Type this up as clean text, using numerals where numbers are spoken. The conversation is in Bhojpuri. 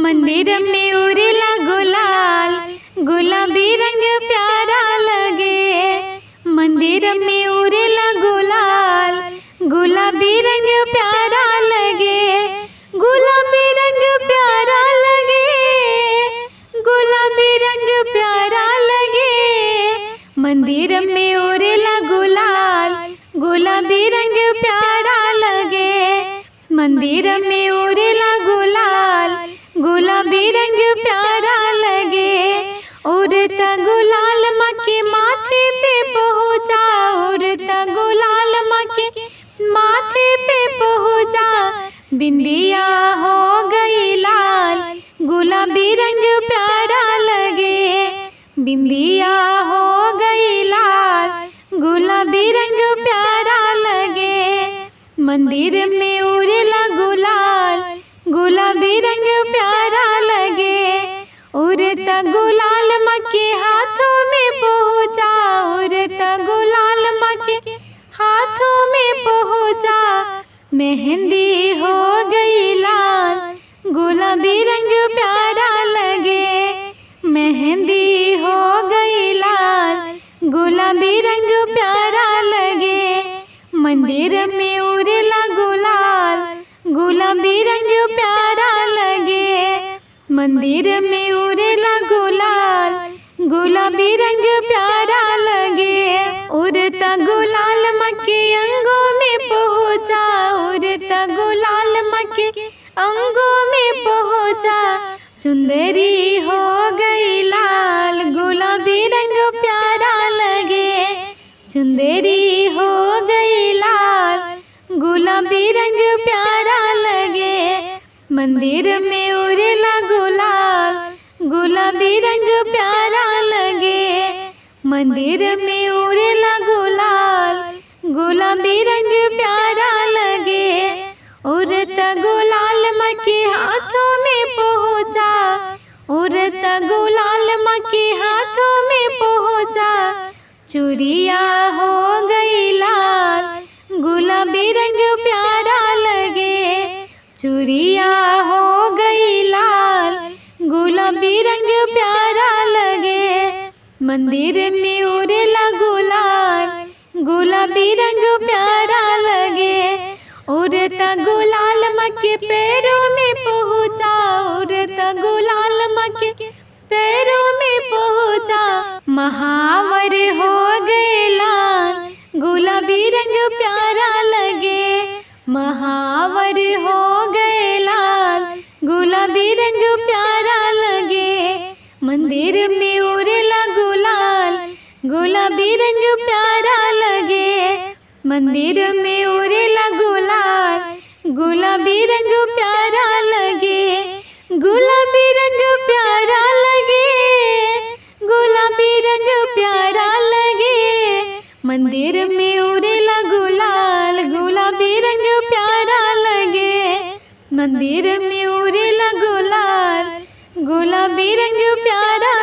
मंदिर में उड़ेला गुलाल, गुलाबी रंग प्यारा लगे। मंदिर में उड़ेला गुलाल, गुलाबी रंग प्यारा लगे। गुलाबी रंग प्यारा लगे, गुलाबी रंग प्यारा लगे। मंदिर में उड़ेला गुलाल, गुलाबी रंग प्यारा लगे। मंदिर में उड़ेला गुलाल, गुलाबी रंग प्यारा लगे। उड़ता गुलाल माँ के माथे पे पहुँचा, उड़ता गुलाल माँ के माथे पे पहुँचा। बिंदिया हो गई लाल, गुलाबी रंग प्यारा लगे। बिंदिया हो गई लाल, गुलाबी रंग प्यारा लगे। मंदिर में उड़ेला गुलाल, गुलाबी रंग प्यारा लगे। उड़ता गुलाल माँ के हाथों में पहुँचा, उड़ता गुलाल माँ के हाथों में पहुँचा। मेहंदी हो गई लाल, गुलाबी रंग प्यारा लगे। मेहंदी हो गई लाल, गुलाबी रंग प्यारा लगे। मंदिर में उड़ेला गुलाल, गुलाबी रंग प्यारा लगे। मंदिर में उड़ेला गुलाल, गुलाबी रंग प्यारा लगे। उड़ता गुलाल माँ के अंगों में पहुँचा, उड़ता गुलाल माँ के अंगों में पहुँचा। चुंदरी हो गई लाल, गुलाबी रंग प्यारा लगे। चुंदरी हो गई लाल, गुलाबी रंग प्यारा लगे। मंदिर में उड़ेला गुलाल, गुलाबी रंग प्यारा लगे। मंदिर में उड़ेला गुलाल, गुलाबी रंग प्यारा लगे। उड़ता गुलाल माँ के हाथों में पहुँचा, उड़ता गुलाल माँ के हाथों में पहुँचा। चूड़िया हो गई लाल, गुलाबी रंग प्यारा लगे। चूड़िया हो गई लाल, गुलाबी रंग प्यारा लगे। मंदिर में उड़ेला गुलाल, गुलाबी रंग प्यारा लगे। उड़ता गुलाल माँ के पैरों में पहुँचा, उड़ता गुलाल माँ के पैरों में पहुँचा। महावर हो गए लाल, गुलाबी रंग प्यारा लगे। महावर हो गए लाल, गुलाबी रंग प्यारा लगे। मंदिर में उड़ेला गुलाल, गुलाबी रंग प्यारा लगे। मंदिर में उड़ेला गुलाल, गुलाबी रंग प्यारा लगे। गुलाबी रंग प्यारा लगे, गुलाबी रंग प्यारा लगे। मंदिर में उड़ेला गुलाल, गुलाबी रंग प्यारा लगे। मंदिर में उड़ेला गुलाल, गुलाबी रंग प्यारा